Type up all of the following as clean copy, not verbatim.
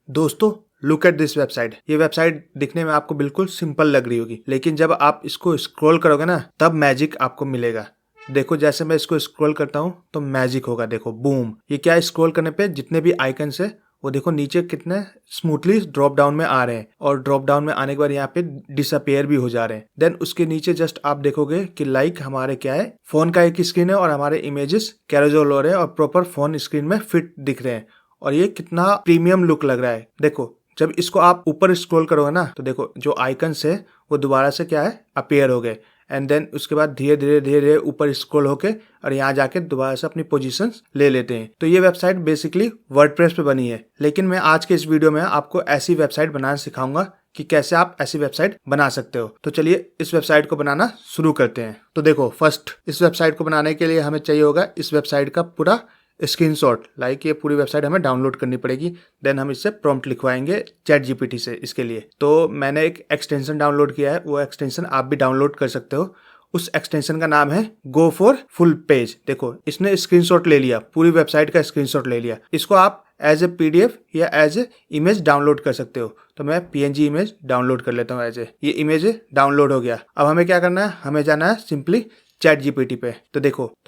दोस्तों look at this website. ये website दिखने में आपको बिल्कुल सिंपल लग रही होगी, लेकिन जब आप इसको स्क्रॉल करोगे ना तब मैजिक आपको मिलेगा। देखो जैसे मैं इसको स्क्रॉल करता हूँ तो मैजिक होगा। देखो बूम, ये क्या स्क्रॉल करने पे जितने भी आइकन्स है वो देखो नीचे कितने स्मूथली ड्रॉप डाउन में आ रहे हैं, और ड्रॉप डाउन में आने के बाद यहाँ पे डिसअपेयर भी हो जा रहे हैं। देन उसके नीचे जस्ट आप देखोगे कि लाइक हमारे क्या है, फोन का एक स्क्रीन है और हमारे इमेजेस कैरोजल हो रहे हैं और प्रॉपर फोन स्क्रीन में फिट दिख रहे हैं, और ये कितना प्रीमियम लुक लग रहा है। देखो जब इसको आप ऊपर स्क्रॉल करोगे ना तो देखो जो आइकन्स है वो दोबारा से क्या है अपेयर हो गए, एंड देन उसके बाद धीरे धीरे धीरे धीरे ऊपर स्क्रॉल होके और यहाँ जाके दोबारा से अपनी पोजीशंस ले लेते हैं। तो ये वेबसाइट बेसिकली वर्डप्रेस पे बनी है, लेकिन मैं आज के इस वीडियो में आपको ऐसी वेबसाइट बनाना सिखाऊंगा कि कैसे आप ऐसी वेबसाइट बना सकते हो। तो चलिए इस वेबसाइट को बनाना शुरू करते हैं। तो देखो फर्स्ट इस वेबसाइट को बनाने के लिए हमें चाहिए होगा इस वेबसाइट का पूरा स्क्रीनशॉट। लाइक ये पूरी वेबसाइट हमें डाउनलोड करनी पड़ेगी। देन हम इससे प्रॉम्प्ट लिखवाएंगे चैट जीपीटी से इसके लिए। तो मैंने एक एक्सटेंशन डाउनलोड किया है, वो एक्सटेंशन आप भी डाउनलोड कर सकते हो। उस एक्सटेंशन का नाम है गो फॉर फुल पेज। देखो इसने स्क्रीनशॉट ले लिया, पूरी वेबसाइट का स्क्रीनशॉट ले लिया। इसको आप एज ए पीडीएफ या एज ए इमेज डाउनलोड कर सकते हो। तो मैं पीएनजी इमेज डाउनलोड कर लेता हूँ एज ए। ये इमेज डाउनलोड हो गया। अब हमें क्या करना है, हमें जाना है सिंपली चैट जीपीटी पे। तो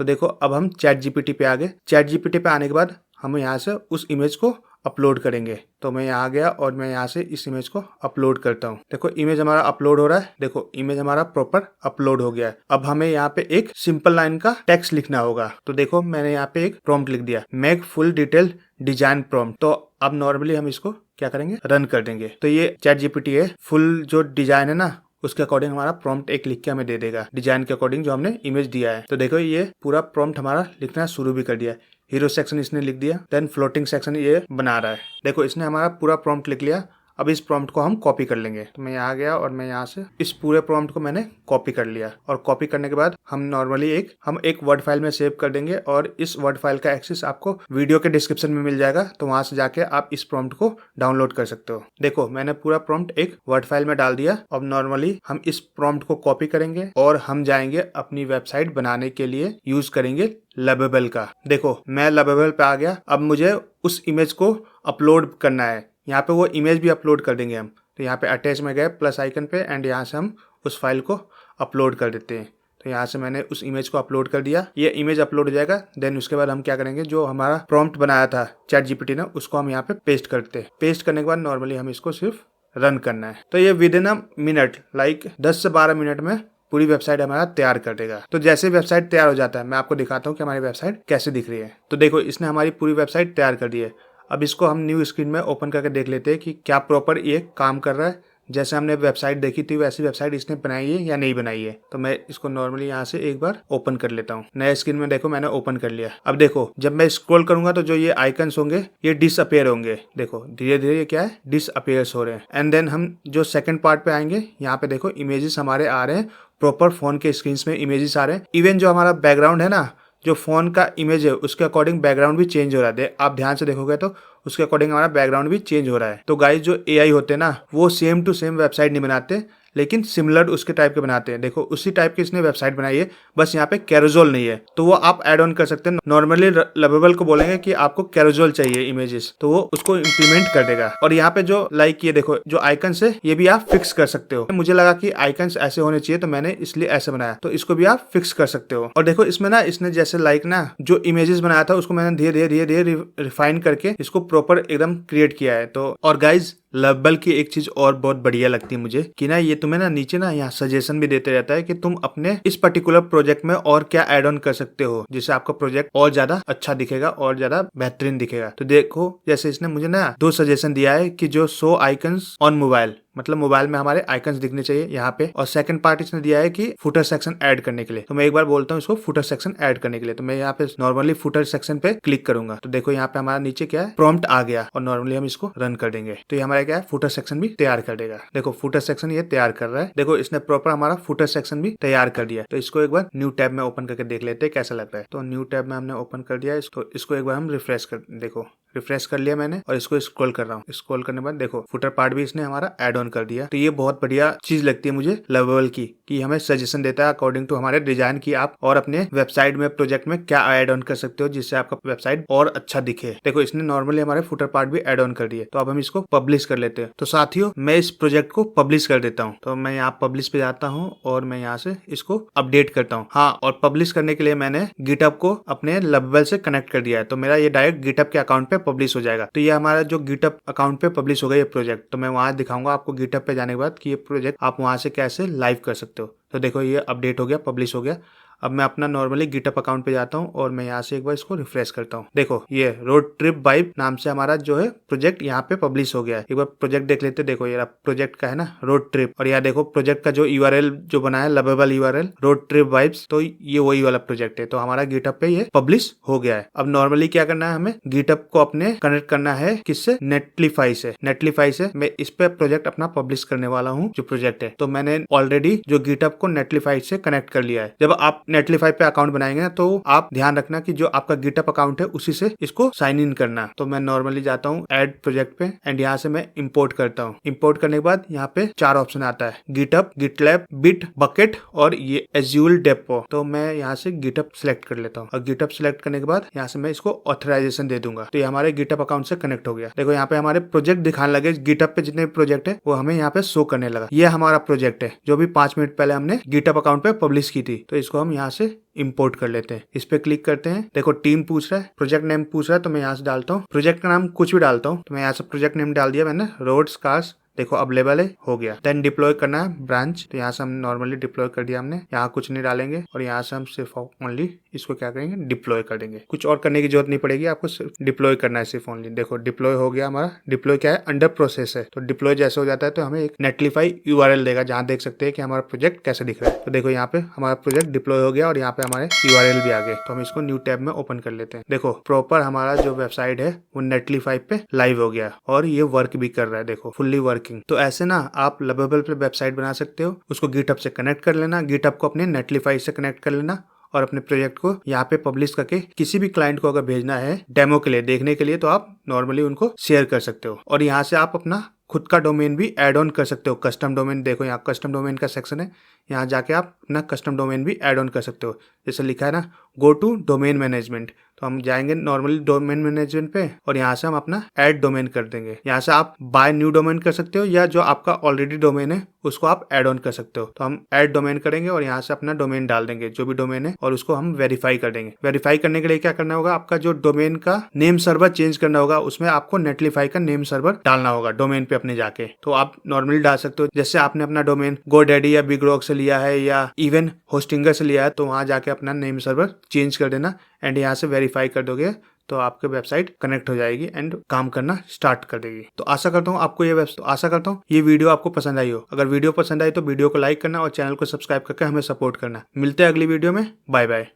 देखो अब हम चैट जीपीटी पे आ गए। चैट जीपीटी पे आने के बाद हम यहाँ से उस इमेज को अपलोड करेंगे। तो मैं यहाँ आ गया और मैं यहाँ से इस इमेज को अपलोड करता हूँ। देखो इमेज हमारा अपलोड हो रहा है। देखो इमेज हमारा प्रॉपर अपलोड हो गया है। अब हमें यहाँ पे एक सिंपल लाइन का टेक्स्ट लिखना होगा। तो देखो मैंने यहाँ पे एक प्रॉम्प्ट लिख दिया, make full detail design prompt. तो अब नॉर्मली हम इसको क्या करेंगे, रन कर देंगे। तो ये चैट जीपीटी है, फुल जो डिजाइन है ना उसके अकॉर्डिंग हमारा प्रॉम्प्ट एक लिख के हमें दे देगा, डिजाइन के अकॉर्डिंग जो हमने इमेज दिया है। तो देखो ये पूरा प्रॉम्प्ट हमारा लिखना शुरू भी कर दिया। हीरो सेक्शन इसने लिख दिया, देन फ्लोटिंग सेक्शन ये बना रहा है। देखो इसने हमारा पूरा प्रॉम्प्ट लिख लिया। अब इस प्रॉम्प्ट को हम कॉपी कर लेंगे। तो मैं यहाँ गया और मैं यहाँ से इस पूरे प्रॉम्प्ट को मैंने कॉपी कर लिया, और कॉपी करने के बाद हम नॉर्मली एक वर्ड फाइल में सेव कर देंगे, और इस वर्ड फाइल का एक्सेस आपको वीडियो के डिस्क्रिप्शन में मिल जाएगा। तो वहां से जाके आप इस प्रॉम्प्ट को डाउनलोड कर सकते हो। देखो मैंने पूरा प्रॉम्प्ट एक वर्ड फाइल में डाल दिया। अब नॉर्मली हम इस प्रॉम्प्ट को कॉपी करेंगे और हम जाएंगे अपनी वेबसाइट बनाने के लिए यूज करेंगे लवेबल का। देखो मैं लवेबल पे आ गया। अब मुझे उस इमेज को अपलोड करना है। यहाँ पे वो इमेज भी अपलोड कर देंगे हम। तो यहाँ पे अटैच में गए प्लस आइकन पे, एंड यहाँ से हम उस फाइल को अपलोड कर देते हैं। तो यहाँ से मैंने उस इमेज को अपलोड कर दिया। ये इमेज अपलोड हो जाएगा। देन उसके बाद हम क्या करेंगे, जो हमारा प्रॉम्प्ट बनाया था चैट जीपीटी ने उसको हम यहाँ पे पेस्ट करते हैं। पेस्ट करने के बाद नॉर्मली हम इसको सिर्फ रन करना है। तो ये with in a minute, like 10 से 12 मिनट में पूरी वेबसाइट हमारा तैयार कर देगा। तो जैसे वेबसाइट तैयार हो जाता है मैं आपको दिखाता हूँ कि हमारी वेबसाइट कैसे दिख रही है। तो देखो इसने हमारी पूरी वेबसाइट तैयार कर दी है। अब इसको हम न्यू स्क्रीन में ओपन करके देख लेते हैं कि क्या प्रॉपर ये काम कर रहा है। जैसे हमने वेबसाइट देखी थी वैसी वेबसाइट इसने बनाई है या नहीं बनाई है। तो मैं इसको नॉर्मली यहाँ से एक बार ओपन कर लेता हूँ। नया स्क्रीन में देखो मैंने ओपन कर लिया। अब देखो जब मैं स्क्रॉल करूंगा तो जो ये आइकन्स होंगे ये डिसअपेयर होंगे। देखो धीरे धीरे ये क्या है, डिसअपेयर्स हो रहे हैं। एंड देन हम जो सेकंड पार्ट पे आएंगे, यहाँ पे देखो इमेजेस हमारे आ रहे हैं, प्रॉपर फोन के स्क्रीन में इमेजेस आ रहे हैं। इवन जो हमारा बैकग्राउंड है ना, जो फोन का इमेज है उसके अकॉर्डिंग बैकग्राउंड भी चेंज हो रहा है। आप ध्यान से देखोगे तो उसके अकॉर्डिंग हमारा बैकग्राउंड भी चेंज हो रहा है। तो गाइस जो एआई होते हैं ना वो सेम टू सेम वेबसाइट नहीं बनाते, लेकिन सिमिलर उसके टाइप के बनाते हैं। देखो उसी टाइप की इसने वेबसाइट बनाई है, बस यहाँ पे कैरोजोल नहीं है। तो वो आप ऐड ऑन कर सकते हैं। नॉर्मली लवेबल को बोलेंगे कि आपको कैरोजोल चाहिए इमेजेस, तो वो उसको इम्प्लीमेंट कर देगा। और यहाँ पे जो लाइक ये देखो जो आइकन्स है ये भी आप फिक्स कर सकते हो। मुझे लगा कि आइकन्स ऐसे होने चाहिए तो मैंने इसलिए ऐसे बनाया, तो इसको भी आप फिक्स कर सकते हो। और देखो इसमें ना इसने जैसे लाइक ना जो इमेजेस बनाया था उसको मैंने धीरे धीरे धीरे धीरे रिफाइन करके इसको प्रॉपर एकदम क्रिएट किया है। तो और गाइज लवेबल की एक चीज और बहुत बढ़िया लगती है मुझे कि ना ये तुम्हें ना नीचे ना यहाँ सजेशन भी देते रहता है कि तुम अपने इस पर्टिकुलर प्रोजेक्ट में और क्या ऐड ऑन कर सकते हो, जिससे आपका प्रोजेक्ट और ज्यादा अच्छा दिखेगा और ज्यादा बेहतरीन दिखेगा। तो देखो जैसे इसने मुझे ना 2 सजेशन दिया है कि जो शो आइकन्स ऑन मोबाइल, मतलब मोबाइल में हमारे आइकन्स दिखने चाहिए यहाँ पे। और सेकंड पार्ट इसने दिया है कि फुटर सेक्शन ऐड करने के लिए। तो मैं एक बार बोलता हूँ इसको फुटर सेक्शन ऐड करने के लिए। तो मैं यहाँ पे नॉर्मली फुटर सेक्शन पे क्लिक करूंगा। तो देखो यहाँ पे हमारा नीचे क्या है, प्रॉम्प्ट आ गया, और नॉर्मली हम इसको रन कर देंगे तो ये हमारा क्या है, फुटर सेक्शन भी तैयार कर देगा। देखो फुटर सेक्शन ये तैयार कर रहा है। देखो इसने प्रॉपर हमारा फुटर सेक्शन भी तैयार कर दिया। तो इसको एक बार न्यू टैब में ओपन करके देख लेते हैं कैसा लगता है। तो न्यू टैब में हमने ओपन कर दिया इसको एक बार हम रिफ्रेश कर, देखो रिफ्रेश कर लिया मैंने और इसको स्क्रॉल कर रहा हूँ। स्क्रॉल करने के बाद देखो फुटर पार्ट भी इसने हमारा ऐड ऑन कर दिया। तो ये बहुत बढ़िया चीज लगती है मुझे लवेबल की, कि हमें सजेशन देता है अकॉर्डिंग टू हमारे डिजाइन की आप और अपने वेबसाइट में प्रोजेक्ट में क्या ऐड ऑन कर सकते हो जिससे आपका वेबसाइट और अच्छा दिखे। देखो इसने नॉर्मली हमारे फुटर पार्ट भी ऐड ऑन कर दिए। तो अब हम इसको पब्लिश कर लेते हैं। तो साथियों मैं इस प्रोजेक्ट को पब्लिश कर देता हूँ। तो मैं यहाँ पब्लिश पे जाता हूँ और मैं यहाँ से इसको अपडेट करता हूँ। हाँ, और पब्लिश करने के लिए मैंने गिटहब को अपने लवेबल से कनेक्ट कर दिया है। तो मेरा ये डायरेक्ट गिटहब के अकाउंट पे पब्लिश हो जाएगा। तो ये हमारा जो गिटहब अकाउंट पे पब्लिश हो गया ये प्रोजेक्ट। तो मैं वहां दिखाऊंगा आपको गिटहब पे जाने के बाद कि ये प्रोजेक्ट आप वहां से कैसे लाइव कर सकते हो। तो देखो ये अपडेट हो गया, पब्लिश हो गया। अब मैं अपना नॉर्मली गिटहब अकाउंट पे जाता हूँ और मैं यहाँ से एक बार इसको रिफ्रेश करता हूँ। देखो ये रोड ट्रिप वाइब नाम से हमारा जो है प्रोजेक्ट यहाँ पे पब्लिश हो गया है। एक बार प्रोजेक्ट देख लेते। देखो ये प्रोजेक्ट का है ना रोड ट्रिप, और यहाँ देखो प्रोजेक्ट का जो यूआरएल जो बना है lovable URL road trip vibes, तो ये वही वाला प्रोजेक्ट है। तो हमारा गिटहब पे ये पब्लिश हो गया है। अब नॉर्मली क्या करना है, हमें गिटहब को अपने कनेक्ट करना है किससे, नेटलिफाई से। नेटलिफाई से मैं इस पे प्रोजेक्ट अपना पब्लिश करने वाला हूँ जो प्रोजेक्ट है। तो मैंने ऑलरेडी जो गिटहब को नेटलिफाई से कनेक्ट कर लिया है। जब आप नेटलिफाई पे अकाउंट बनाएंगे ना तो आप ध्यान रखना कि जो आपका गिटहब अकाउंट है उसी से इसको साइन इन करना। तो मैं नॉर्मली जाता हूँ ऐड प्रोजेक्ट पे एंड यहाँ से मैं इंपोर्ट करता हूँ। इंपोर्ट करने के बाद यहाँ पे 4 ऑप्शन आता है, गिटहब, गिटलैब, बिट बकेट और ये एज्यूल डेपो। तो मैं यहाँ से गिटहब सिलेक्ट कर लेता हूँ और गिटहब सिलेक्ट करने के बाद यहाँ से मैं इसको ऑथराइजेशन दे दूंगा। तो ये हमारे गिटहब अकाउंट से कनेक्ट हो गया। देखो यहाँ पे हमारे प्रोजेक्ट दिखाने लगे, गिटहब पे जितने प्रोजेक्ट है वो हमें यहाँ पे शो करने लगा। ये हमारा प्रोजेक्ट है जो भी 5 मिनट पहले हमने गिटहब अकाउंट पे पब्लिश की थी। तो इसको हम यहाँ से इंपोर्ट कर लेते हैं। इस पे क्लिक करते हैं। देखो टीम पूछ रहा है, प्रोजेक्ट नेम पूछ रहा है, तो मैं यहाँ से डालता हूँ प्रोजेक्ट का नाम कुछ भी डालता हूँ। तो मैं यहाँ से प्रोजेक्ट नेम डाल दिया मैंने, रोड्स कार्स। देखो अवेलेबल है, हो गया। देन डिप्लॉय करना है ब्रांच। तो यहाँ से हम नॉर्मली डिप्लॉय कर दिया हमने। यहाँ कुछ नहीं डालेंगे और यहाँ से हम सिर्फ ओनली इसको क्या करेंगे, डिप्लॉय कर देंगे। कुछ और करने की जरूरत नहीं पड़ेगी, आपको सिर्फ डिप्लॉय करना है सिर्फ ओनली। देखो डिप्लॉय हो गया हमारा। डिप्लॉय क्या है, अंडर प्रोसेस है। तो डिप्लॉय जैसे हो जाता है तो हमें एक नेटलिफाई यूआरएल देगा जहाँ देख सकते हैं कि हमारा प्रोजेक्ट कैसे दिख रहा है। तो देखो यहाँ पे हमारा प्रोजेक्ट डिप्लॉय हो गया और यहाँ पे हमारे यूआरएल भी आ गए। तो हम इसको न्यू टैब में ओपन कर लेते हैं। देखो प्रॉपर हमारा जो वेबसाइट है वो नेटलिफाई पे लाइव हो गया और ये वर्क भी कर रहा है। देखो फुल्ली वर्किंग। तो ऐसे ना आप लवेबल पे वेबसाइट बना सकते हो। उसको गिटहब से कनेक्ट कर लेना, गिटहब को अपने नेटलिफाई से कनेक्ट कर लेना और अपने प्रोजेक्ट को यहाँ पे पब्लिश करके किसी भी क्लाइंट को अगर भेजना है डेमो के लिए, देखने के लिए, तो आप नॉर्मली उनको शेयर कर सकते हो। और यहाँ से आप अपना खुद का डोमेन भी ऐड ऑन कर सकते हो, कस्टम डोमेन। देखो यहाँ कस्टम डोमेन का सेक्शन है, यहाँ जाके आप अपना कस्टम डोमेन भी ऐड ऑन कर सकते हो। जैसे लिखा है ना गो टू डोमेन मैनेजमेंट, तो हम जाएंगे नॉर्मली डोमेन मैनेजमेंट पे और यहाँ से हम अपना ऐड डोमेन कर देंगे। यहाँ से आप बाय न्यू डोमेन कर सकते हो या जो आपका ऑलरेडी डोमेन है उसको आप ऐड ऑन कर सकते हो। तो हम ऐड डोमेन करेंगे और यहाँ से अपना डोमेन डाल देंगे जो भी डोमेन है और उसको हम वेरीफाई कर देंगे। वेरीफाई करने के लिए क्या करना होगा, आपका जो डोमेन का नेम सर्वर चेंज करना होगा, उसमें आपको नेटलिफाई का नेम सर्वर डालना होगा डोमेन पे अपने जाके। तो आप नॉर्मली डाल सकते हो, जैसे आपने अपना डोमेन गोडैडी या बिग रॉक से लिया है या इवन होस्टिंगर से लिया है तो वहां जाके अपना नेम सर्वर चेंज कर देना एंड यहाँ से वेरीफाई कर दोगे तो आपकी वेबसाइट कनेक्ट हो जाएगी एंड काम करना स्टार्ट कर देगी। तो आशा करता हूँ आपको ये वीडियो आपको पसंद आई हो। अगर वीडियो पसंद आई तो वीडियो को लाइक करना और चैनल को सब्सक्राइब करके हमें सपोर्ट करना। मिलते हैं अगली वीडियो में। Bye bye.